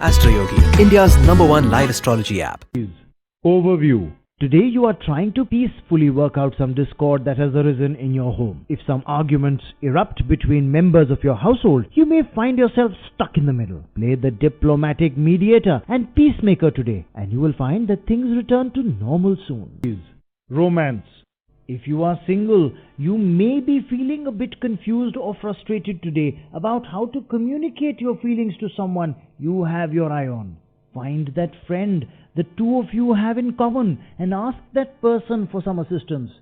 Astroyogi, India's #1 live astrology app. Overview. Today you are trying to peacefully work out some discord that has arisen in your home. If some arguments erupt between members of your household, you may find yourself stuck in the middle. Play the diplomatic mediator and peacemaker today, and you will find that things return to normal soon. Romance. If you are single, you may be feeling a bit confused or frustrated today about how to communicate your feelings to someone you have your eye on. Find that friend the two of you have in common and ask that person for some assistance.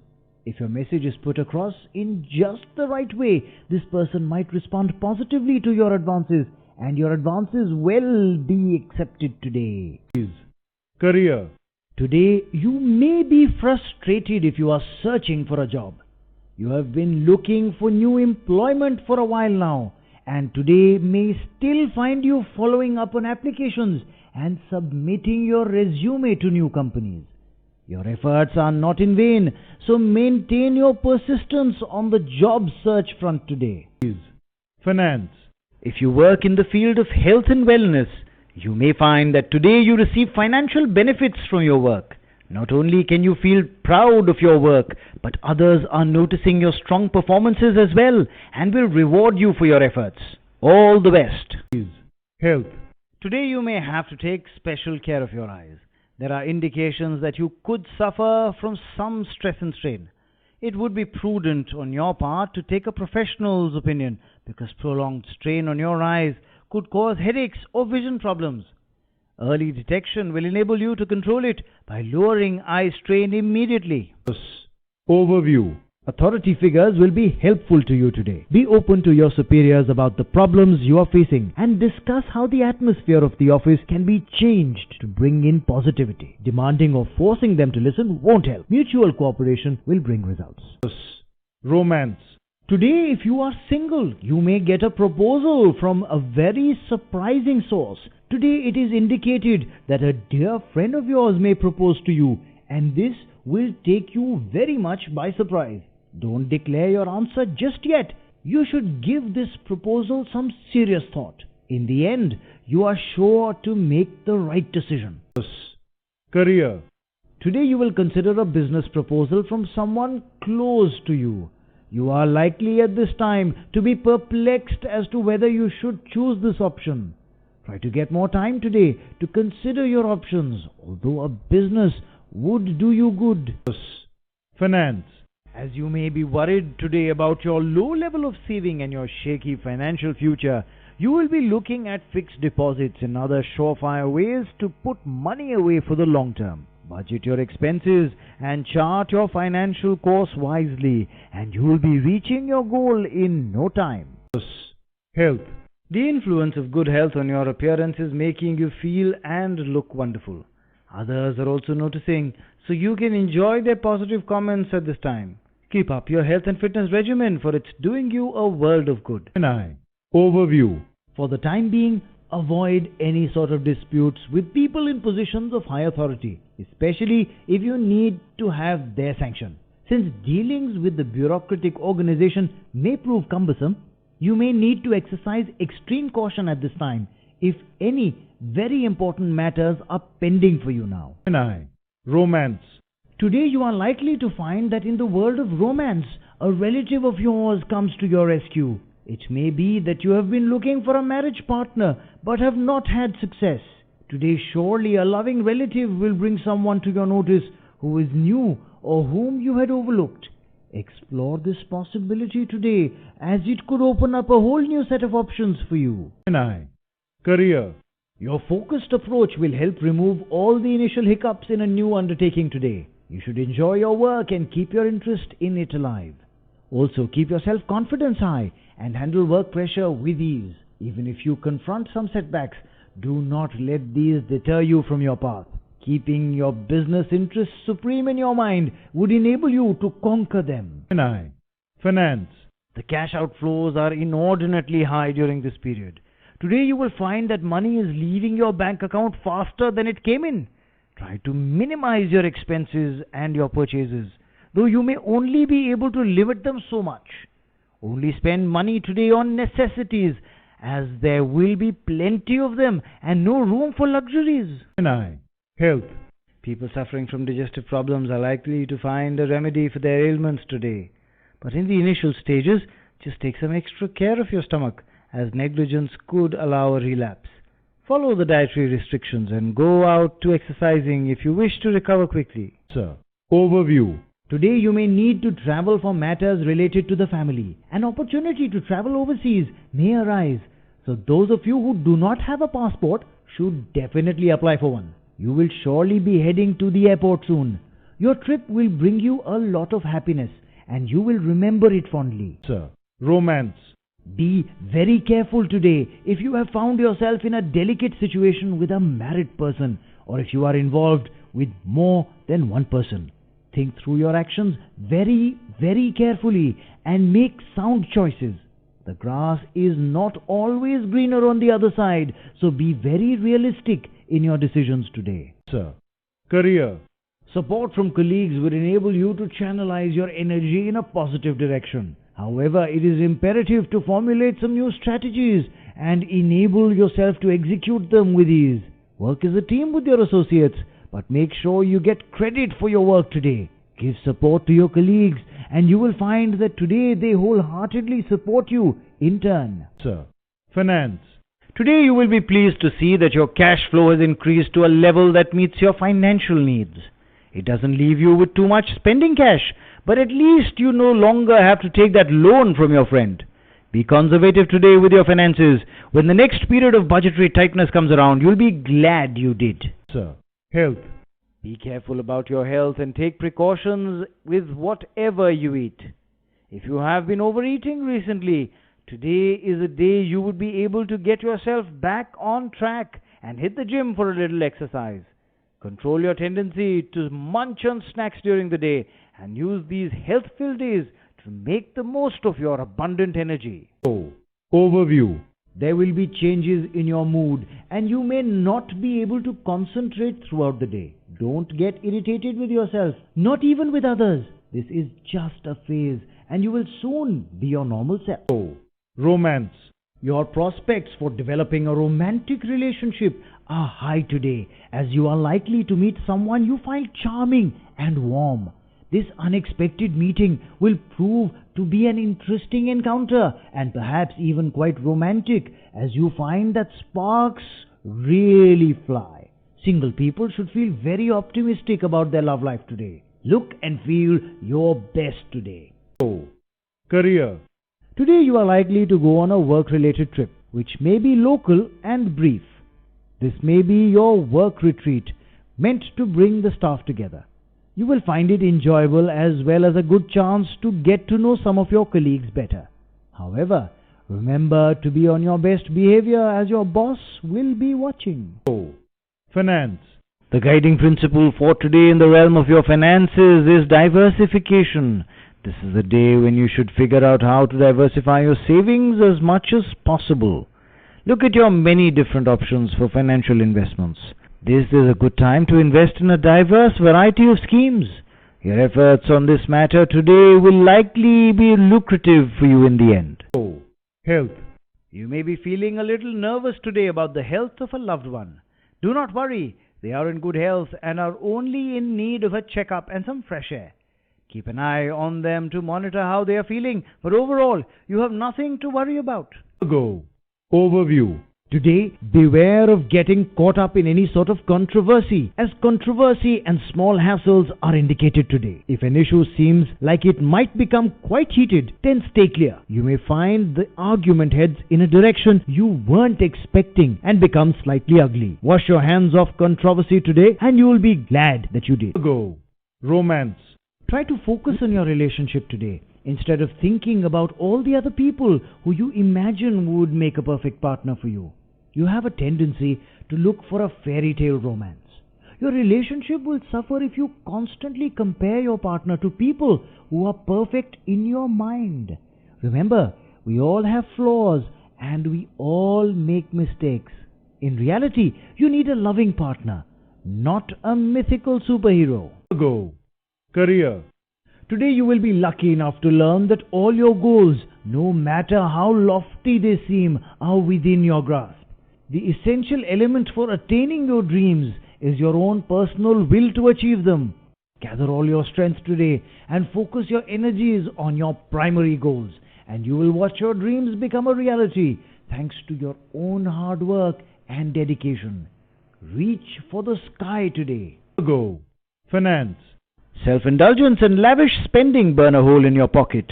If your message is put across in just the right way, this person might respond positively to your advances, and your advances will be accepted today. Career. Today, you may be frustrated if you are searching for a job. You have been looking for new employment for a while now, and today may still find you following up on applications and submitting your resume to new companies. Your efforts are not in vain, so maintain your persistence on the job search front today. Finance. If you work in the field of health and wellness, you may find that today you receive financial benefits from your work. Not only can you feel proud of your work, but others are noticing your strong performances as well and will reward you for your efforts. All the best. Health. Today you may have to take special care of your eyes. There are indications that you could suffer from some stress and strain. It would be prudent on your part to take a professional's opinion, because prolonged strain on your eyes could cause headaches or vision problems. Early detection will enable you to control it by lowering eye strain immediately. Overview. Authority figures will be helpful to you today. Be open to your superiors about the problems you are facing and discuss how the atmosphere of the office can be changed to bring in positivity. Demanding or forcing them to listen won't help. Mutual cooperation will bring results. Romance. Today, if you are single, you may get a proposal from a very surprising source. Today, it is indicated that a dear friend of yours may propose to you, and this will take you very much by surprise. Don't declare your answer just yet. You should give this proposal some serious thought. In the end, you are sure to make the right decision. Career. Today, you will consider a business proposal from someone close to you. You are likely at this time to be perplexed as to whether you should choose this option. Try to get more time today to consider your options, although a business would do you good. Finance. As you may be worried today about your low level of saving and your shaky financial future, you will be looking at fixed deposits and other surefire ways to put money away for the long term. Budget your expenses and chart your financial course wisely, and you will be reaching your goal in no time. Health. The influence of good health on your appearance is making you feel and look wonderful. Others are also noticing, so you can enjoy their positive comments at this time. Keep up your health and fitness regimen, for it's doing you a world of good. Overview. For the time being, avoid any sort of disputes with people in positions of high authority, especially if you need to have their sanction. Since dealings with the bureaucratic organization may prove cumbersome, you may need to exercise extreme caution at this time if any very important matters are pending for you now. Romance. Today you are likely to find that in the world of romance, a relative of yours comes to your rescue. It may be that you have been looking for a marriage partner but have not had success. Today surely a loving relative will bring someone to your notice who is new or whom you had overlooked. Explore this possibility today, as it could open up a whole new set of options for you. Career. Your focused approach will help remove all the initial hiccups in a new undertaking today. You should enjoy your work and keep your interest in it alive. Also, keep your self-confidence high and handle work pressure with ease. Even if you confront some setbacks, do not let these deter you from your path. Keeping your business interests supreme in your mind would enable you to conquer them. Finance. The cash outflows are inordinately high during this period. Today you will find that money is leaving your bank account faster than it came in. Try to minimize your expenses and your purchases, though you may only be able to limit them so much. Only spend money today on necessities as there will be plenty of them and no room for luxuries. Gemini, health. People suffering from digestive problems are likely to find a remedy for their ailments today. But in the initial stages, just take some extra care of your stomach, as negligence could allow a relapse. Follow the dietary restrictions and go out to exercising if you wish to recover quickly. Sir, overview. Today you may need to travel for matters related to the family. An opportunity to travel overseas may arise. So those of you who do not have a passport should definitely apply for one. You will surely be heading to the airport soon. Your trip will bring you a lot of happiness and you will remember it fondly. Sir, romance. Be very careful today if you have found yourself in a delicate situation with a married person or if you are involved with more than one person. Think through your actions very, very carefully and make sound choices. The grass is not always greener on the other side, so be very realistic in your decisions today. Sir, career. Support from colleagues will enable you to channelize your energy in a positive direction. However, it is imperative to formulate some new strategies and enable yourself to execute them with ease. Work as a team with your associates, but make sure you get credit for your work today. Give support to your colleagues and you will find that today they wholeheartedly support you in turn. Sir, finance. Today you will be pleased to see that your cash flow has increased to a level that meets your financial needs. It doesn't leave you with too much spending cash, but at least you no longer have to take that loan from your friend. Be conservative today with your finances. When the next period of budgetary tightness comes around, you'll be glad you did. Sir, health. Be careful about your health and take precautions with whatever you eat. If you have been overeating recently, today is a day you would be able to get yourself back on track and hit the gym for a little exercise. Control your tendency to munch on snacks during the day and use these health-filled days to make the most of your abundant energy. Overview. There will be changes in your mood and you may not be able to concentrate throughout the day. Don't get irritated with yourself, not even with others. This is just a phase and you will soon be your normal self. Romance. Your prospects for developing a romantic relationship are high today, as you are likely to meet someone you find charming and warm. This unexpected meeting will prove to be an interesting encounter and perhaps even quite romantic, as you find that sparks really fly. Single people should feel very optimistic about their love life today. Look and feel your best today. Career. Today you are likely to go on a work-related trip, which may be local and brief. This may be your work retreat, meant to bring the staff together. You will find it enjoyable as well as a good chance to get to know some of your colleagues better. However, remember to be on your best behavior as your boss will be watching. Finance. The guiding principle for today in the realm of your finances is diversification. This is the day when you should figure out how to diversify your savings as much as possible. Look at your many different options for financial investments. This is a good time to invest in a diverse variety of schemes. Your efforts on this matter today will likely be lucrative for you in the end. Health. You may be feeling a little nervous today about the health of a loved one. Do not worry, they are in good health and are only in need of a checkup and some fresh air. Keep an eye on them to monitor how they are feeling, but overall, you have nothing to worry about. Virgo. Overview. Today, beware of getting caught up in any sort of controversy, as controversy and small hassles are indicated today. If an issue seems like it might become quite heated, then stay clear. You may find the argument heads in a direction you weren't expecting and become slightly ugly. Wash your hands off controversy today and you will be glad that you did. Virgo. Romance. Try to focus on your relationship today, instead of thinking about all the other people who you imagine would make a perfect partner for you. You have a tendency to look for a fairy tale romance. Your relationship will suffer if you constantly compare your partner to people who are perfect in your mind. Remember, we all have flaws and we all make mistakes. In reality, you need a loving partner, not a mythical superhero. Virgo. Career. Today you will be lucky enough to learn that all your goals, no matter how lofty they seem, are within your grasp. The essential element for attaining your dreams is your own personal will to achieve them. Gather all your strength today and focus your energies on your primary goals, and you will watch your dreams become a reality thanks to your own hard work and dedication. Reach for the sky today. Virgo, finance. Self-indulgence and lavish spending burn a hole in your pocket.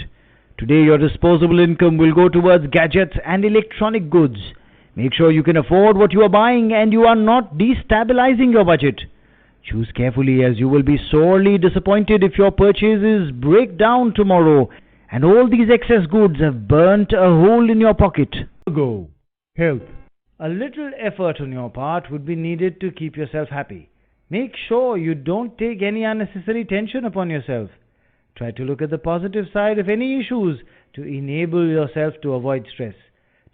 Today your disposable income will go towards gadgets and electronic goods. Make sure you can afford what you are buying and you are not destabilizing your budget. Choose carefully, as you will be sorely disappointed if your purchases break down tomorrow and all these excess goods have burnt a hole in your pocket. Virgo, health. A little effort on your part would be needed to keep yourself happy. Make sure you don't take any unnecessary tension upon yourself. Try to look at the positive side of any issues to enable yourself to avoid stress.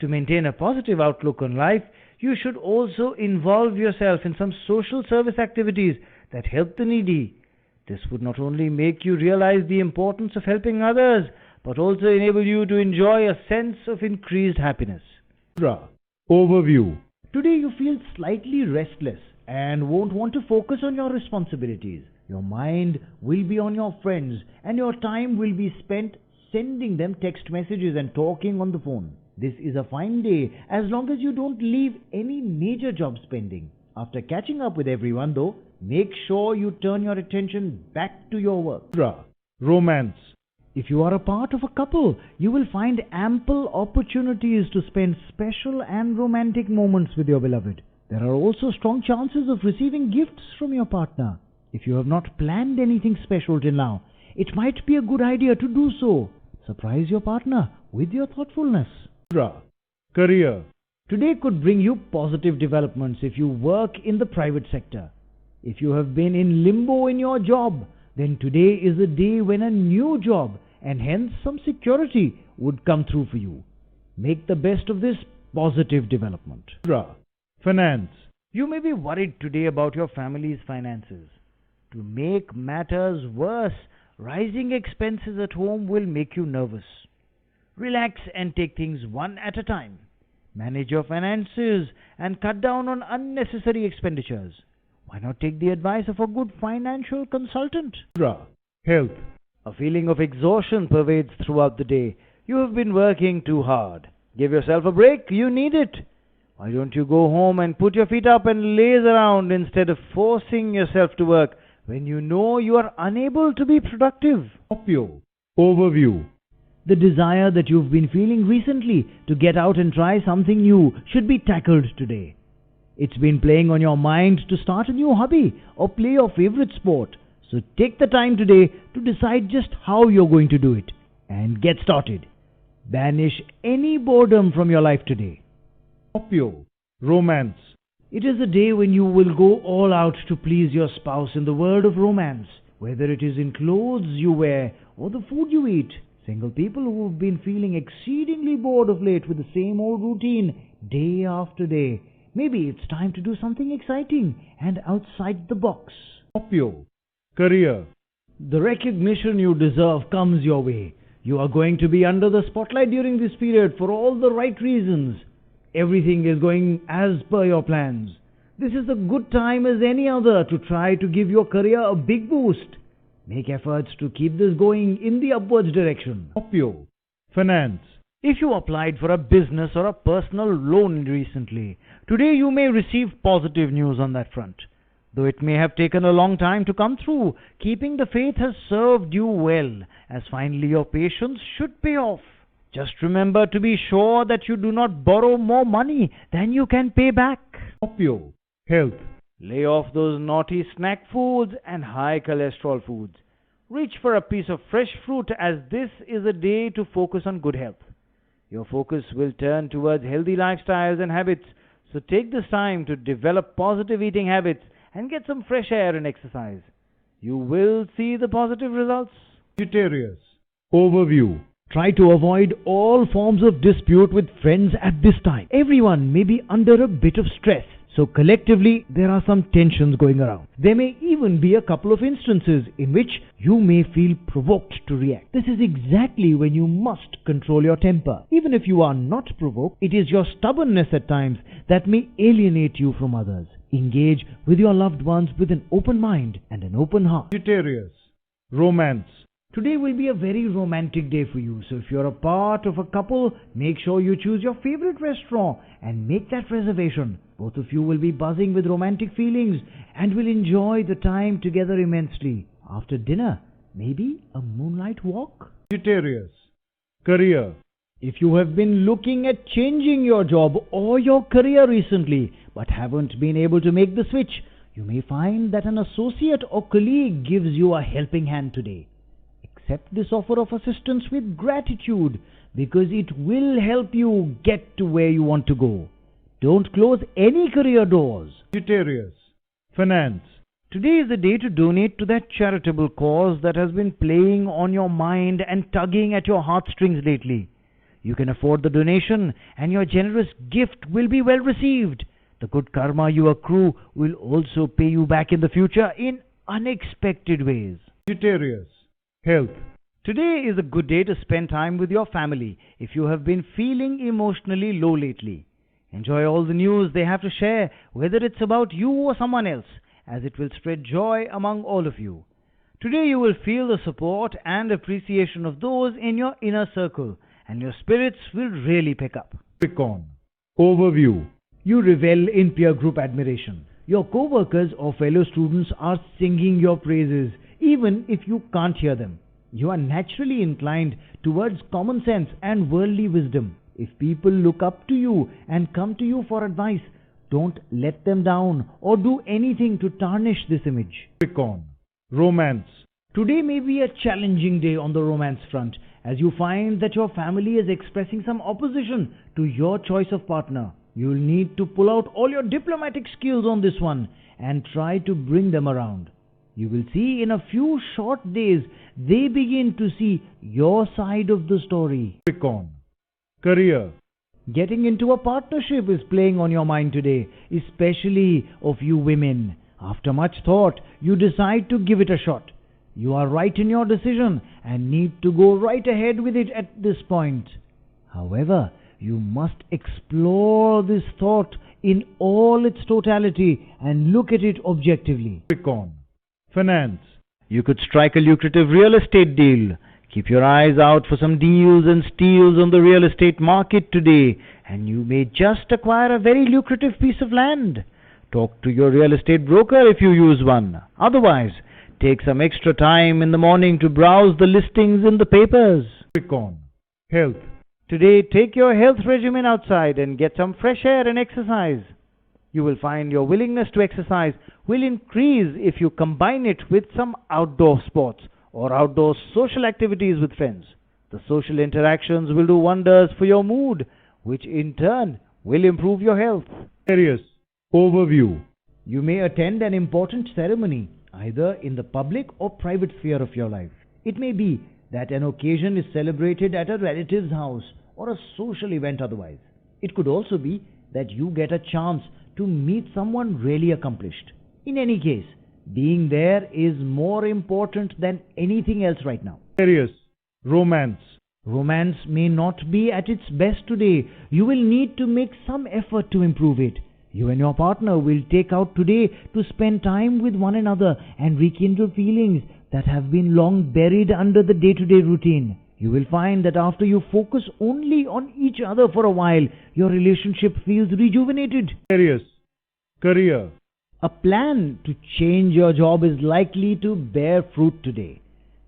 To maintain a positive outlook on life, you should also involve yourself in some social service activities that help the needy. This would not only make you realize the importance of helping others, but also enable you to enjoy a sense of increased happiness. Libra, overview. Today you feel slightly restless and won't want to focus on your responsibilities. Your mind will be on your friends and your time will be spent sending them text messages and talking on the phone. This is a fine day as long as you don't leave any major job spending. After catching up with everyone though, make sure you turn your attention back to your work. Libra, romance. If you are a part of a couple, you will find ample opportunities to spend special and romantic moments with your beloved. There are also strong chances of receiving gifts from your partner. If you have not planned anything special till now, it might be a good idea to do so. Surprise your partner with your thoughtfulness. Libra, career. Today could bring you positive developments if you work in the private sector. If you have been in limbo in your job, then today is a day when a new job and hence some security would come through for you. Make the best of this positive development. Libra, finance. You may be worried today about your family's finances. To make matters worse, rising expenses at home will make you nervous. Relax and take things one at a time. Manage your finances and cut down on unnecessary expenditures. Why not take the advice of a good financial consultant? Libra, health. A feeling of exhaustion pervades throughout the day. You have been working too hard. Give yourself a break. You need it. Why don't you go home and put your feet up and laze around instead of forcing yourself to work when you know you are unable to be productive? Scorpio, overview. The desire that you've been feeling recently to get out and try something new should be tackled today. It's been playing on your mind to start a new hobby or play your favorite sport. So take the time today to decide just how you're going to do it and get started. Banish any boredom from your life today. Scorpio, romance. It is a day when you will go all out to please your spouse in the world of romance, whether it is in clothes you wear or the food you eat. Single people who have been feeling exceedingly bored of late with the same old routine day after day. Maybe it's time to do something exciting and outside the box. Scorpio, career. The recognition you deserve comes your way. You are going to be under the spotlight during this period for all the right reasons. Everything is going as per your plans. This is a good time as any other to try to give your career a big boost. Make efforts to keep this going in the upwards direction. Scorpio, finance. If you applied for a business or a personal loan recently, today you may receive positive news on that front. Though it may have taken a long time to come through, keeping the faith has served you well, as finally your patience should pay off. Just remember to be sure that you do not borrow more money than you can pay back. Scorpio, health. Lay off those naughty snack foods and high cholesterol foods. Reach for a piece of fresh fruit, as this is a day to focus on good health. Your focus will turn towards healthy lifestyles and habits, so take this time to develop positive eating habits and get some fresh air and exercise. You will see the positive results. Sagittarius, overview. Try to avoid all forms of dispute with friends at this time. Everyone may be under a bit of stress, So collectively, there are some tensions going around. There may even be a couple of instances in which you may feel provoked to react. This is exactly when you must control your temper. Even if you are not provoked, it is your stubbornness at times that may alienate you from others. Engage with your loved ones with an open mind and an open heart. Sagittarius. Romance. Today will be a very romantic day for you, so if you're a part of a couple, make sure you choose your favorite restaurant and make that reservation. Both of you will be buzzing with romantic feelings and will enjoy the time together immensely. After dinner, maybe a moonlight walk? Sagittarius. Career. If you have been looking at changing your job or your career recently but haven't been able to make the switch, you may find that an associate or colleague gives you a helping hand today. Accept this offer of assistance with gratitude because it will help you get to where you want to go. Don't close any career doors. Sagittarius. Finance. Today is the day to donate to that charitable cause that has been playing on your mind and tugging at your heartstrings lately. You can afford the donation and your generous gift will be well received. The good karma you accrue will also pay you back in the future in unexpected ways. Sagittarius. Health. Today is a good day to spend time with your family if you have been feeling emotionally low lately. Enjoy all the news they have to share, whether it's about you or someone else, as it will spread joy among all of you. Today you will feel the support and appreciation of those in your inner circle, and your spirits will really pick up. Capricorn. Overview. You revel in peer group admiration. Your co-workers or fellow students are singing your praises, even if you can't hear them. You are naturally inclined towards common sense and worldly wisdom. If people look up to you and come to you for advice, don't let them down or do anything to tarnish this image. Capricorn. Romance. Today may be a challenging day on the romance front, as you find that your family is expressing some opposition to your choice of partner. You'll need to pull out all your diplomatic skills on this one and try to bring them around. You will see in a few short days they begin to see your side of the story. Capricorn. Career. Getting into a partnership is playing on your mind today, especially of you women. After much thought, you decide to give it a shot. You are right in your decision and need to go right ahead with it at this point. However, you must explore this thought in all its totality and look at it objectively. Capricorn. Finance. You could strike a lucrative real estate deal. Keep your eyes out for some deals and steals on the real estate market today, and you may just acquire a very lucrative piece of land. Talk to your real estate broker if you use one. Otherwise, take some extra time in the morning to browse the listings in the papers. Capricorn. Health. Today, take your health regimen outside and get some fresh air and exercise. You will find your willingness to exercise will increase if you combine it with some outdoor sports or outdoor social activities with friends. The social interactions will do wonders for your mood, which in turn will improve your health. Aries. Overview. You may attend an important ceremony, either in the public or private sphere of your life. It may be that an occasion is celebrated at a relative's house or a social event otherwise. It could also be that you get a chance to meet someone really accomplished. In any case, being there is more important than anything else right now. Aries. Romance. Romance may not be at its best today. You will need to make some effort to improve it. You and your partner will take out today to spend time with one another and rekindle feelings that have been long buried under the day-to-day routine. You will find that after you focus only on each other for a while, your relationship feels rejuvenated. Aries. Career. A plan to change your job is likely to bear fruit today.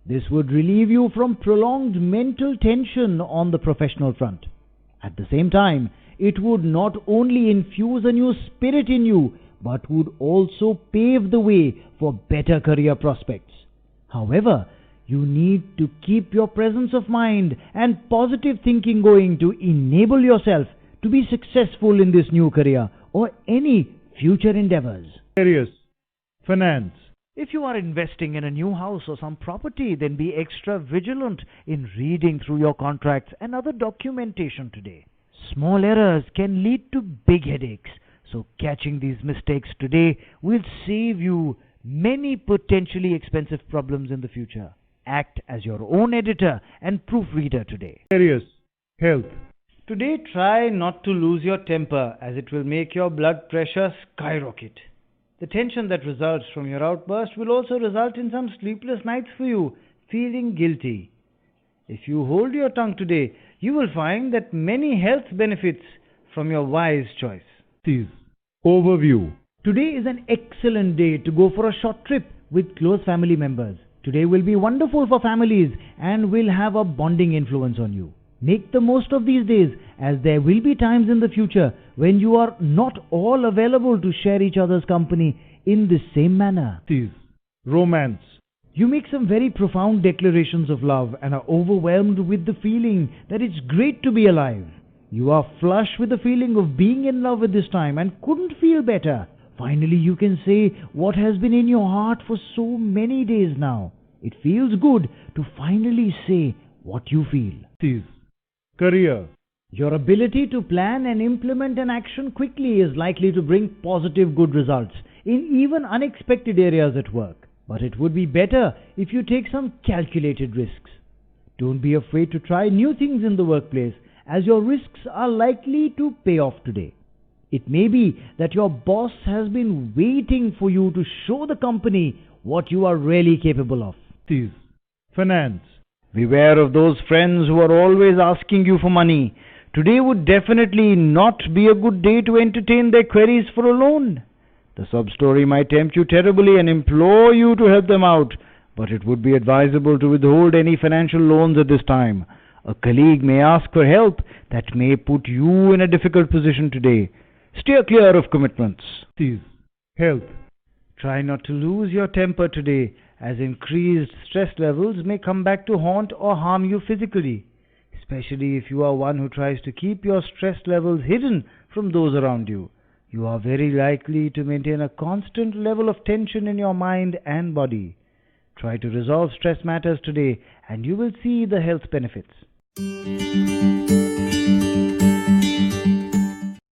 This would relieve you from prolonged mental tension on the professional front. At the same time, it would not only infuse a new spirit in you, but would also pave the way for better career prospects. However, you need to keep your presence of mind and positive thinking going to enable yourself to be successful in this new career or any future endeavors. Aries. Finance. If you are investing in a new house or some property, then be extra vigilant in reading through your contracts and other documentation today. Small errors can lead to big headaches, So catching these mistakes today will save you many potentially expensive problems in the future. Act as your own editor and proofreader today. Aquarius, health. Today, try not to lose your temper, as it will make your blood pressure skyrocket. The tension that results from your outburst will also result in some sleepless nights for you, feeling guilty. If you hold your tongue today, you will find that many health benefits from your wise choice. Pisces, overview. Today is an excellent day to go for a short trip with close family members. Today will be wonderful for families and will have a bonding influence on you. Make the most of these days, as there will be times in the future when you are not all available to share each other's company in the same manner. Pisces, romance. You make some very profound declarations of love and are overwhelmed with the feeling that it's great to be alive. You are flush with the feeling of being in love at this time and couldn't feel better. Finally, you can say what has been in your heart for so many days now. It feels good to finally say what you feel. Pisces, career. Your ability to plan and implement an action quickly is likely to bring positive good results in even unexpected areas at work. But it would be better if you take some calculated risks. Don't be afraid to try new things in the workplace, as your risks are likely to pay off today. It may be that your boss has been waiting for you to show the company what you are really capable of. Pisces, finance. Beware of those friends who are always asking you for money. Today would definitely not be a good day to entertain their queries for a loan. The sub-story might tempt you terribly and implore you to help them out, but it would be advisable to withhold any financial loans at this time. A colleague may ask for help that may put you in a difficult position today. Steer clear of commitments. Pisces, health. Try not to lose your temper today, as increased stress levels may come back to haunt or harm you physically, especially if you are one who tries to keep your stress levels hidden from those around you. You are very likely to maintain a constant level of tension in your mind and body. Try to resolve stress matters today and you will see the health benefits.